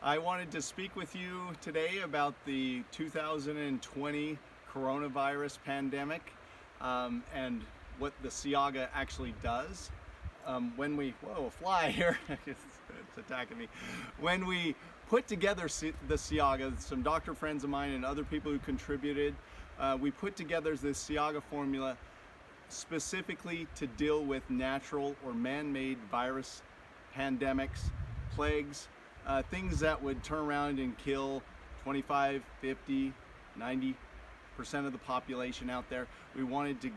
I wanted to speak with you today about the 2020 coronavirus pandemic and what the Shiaqga actually does. When we, whoa, a fly here, it's attacking me. When we put together the Shiaqga, some doctor friends of mine and other people who contributed, we put together this Shiaqga formula specifically to deal with natural or man-made virus pandemics, plagues, things that would turn around and kill 25, 50, 90% of the population out there. We wanted to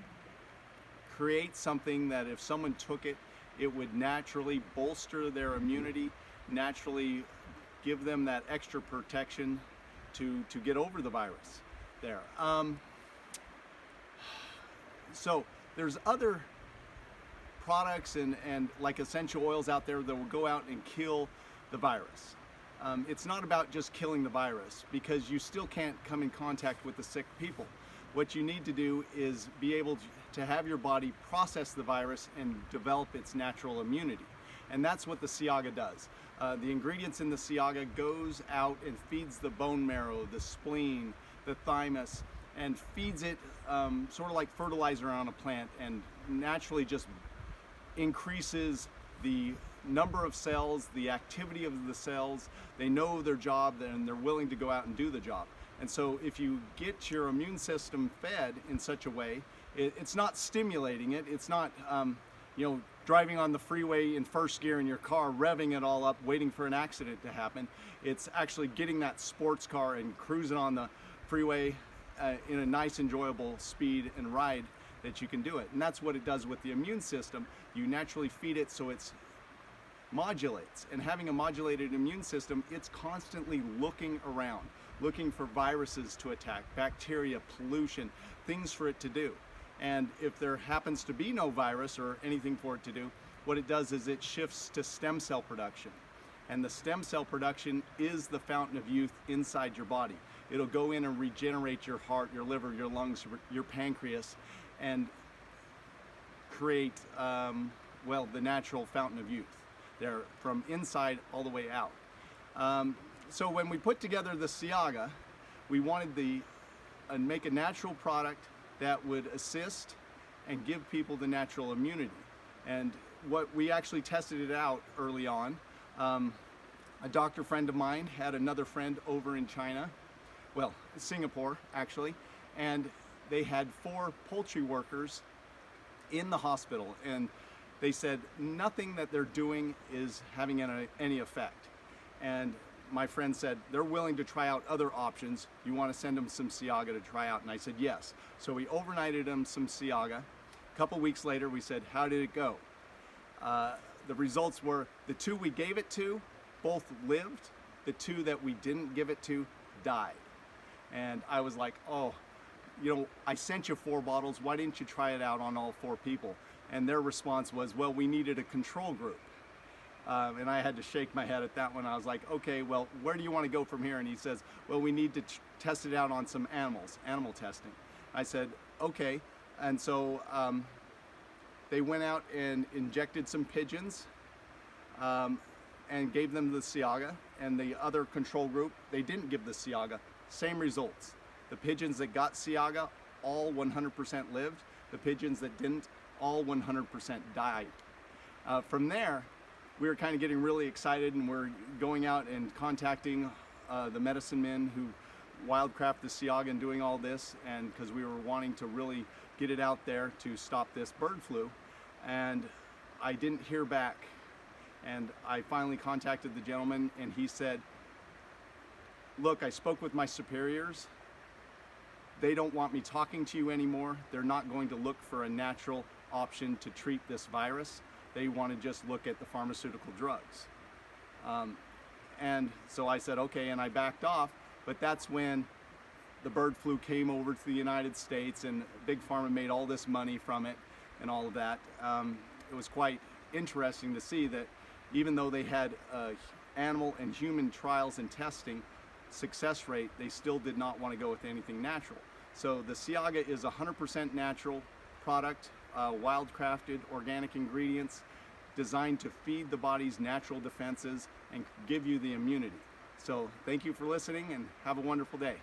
create something that if someone took it, it would naturally bolster their immunity, naturally give them that extra protection to get over the virus there. So there's other products and like essential oils out there that will go out and kill the virus. It's not about just killing the virus, because you still can't come in contact with the sick people. What you need to do is be able to have your body process the virus and develop its natural immunity. And that's what the Shiaqga does. The ingredients in the Shiaqga goes out and feeds the bone marrow, the spleen, the thymus, and feeds it sort of like fertilizer on a plant, and naturally just increases the number of cells, the activity of the cells. They know their job and they're willing to go out and do the job. And so if you get your immune system fed in such a way, it's not stimulating it, it's not driving on the freeway in first gear in your car, revving it all up, waiting for an accident to happen. It's actually getting that sports car and cruising on the freeway in a nice, enjoyable speed and ride that you can do it. And that's what it does with the immune system. You naturally feed it so it's modulates, and having a modulated immune system, it's constantly looking around, looking for viruses to attack, bacteria, pollution, things for it to do. And if there happens to be no virus or anything for it to do, what it does is it shifts to stem cell production. And the stem cell production is the fountain of youth inside your body. It'll go in and regenerate your heart, your liver, your lungs, your pancreas, and create, the natural fountain of youth. They're from inside all the way out. So when we put together the Shiaqga, we wanted to make a natural product that would assist and give people the natural immunity. And what we actually tested it out early on. A doctor friend of mine had another friend over in China, well, Singapore actually, and they had 4 poultry workers in the hospital, and they said nothing that they're doing is having any effect. And my friend said they're willing to try out other options. You want to send them some Shiaqga to try out? And I said yes. So we overnighted them some Shiaqga. A couple weeks later we said, how did it go? The results were the 2 we gave it to both lived. The 2 that we didn't give it to died. And I was like, oh, I sent you 4 bottles. Why didn't you try it out on all 4 people? And their response was, well, we needed a control group. And I had to shake my head at that one. I was like, okay, well, where do you want to go from here? And he says, well, we need to test it out on some animals, animal testing. I said, okay. And so they went out and injected some pigeons and gave them the Shiaqga. And the other control group, they didn't give the Shiaqga. Same results. The pigeons that got Shiaqga, all 100% lived. The pigeons that didn't, all 100% died. From there, we were kind of getting really excited, and we're going out and contacting the medicine men who wildcraft the Shiaqga and doing all this, and because we were wanting to really get it out there to stop this bird flu. And I didn't hear back, and I finally contacted the gentleman, and he said, look, I spoke with my superiors. They don't want me talking to you anymore. They're not going to look for a natural option to treat this virus. They want to just look at the pharmaceutical drugs. And so I said, okay, and I backed off. But that's when the bird flu came over to the United States, and Big Pharma made all this money from it and all of that. It was quite interesting to see that even though they had animal and human trials and testing success rate, they still did not want to go with anything natural. So the Shiaqga is 100% natural product, wild-crafted organic ingredients designed to feed the body's natural defenses and give you the immunity. So thank you for listening and have a wonderful day.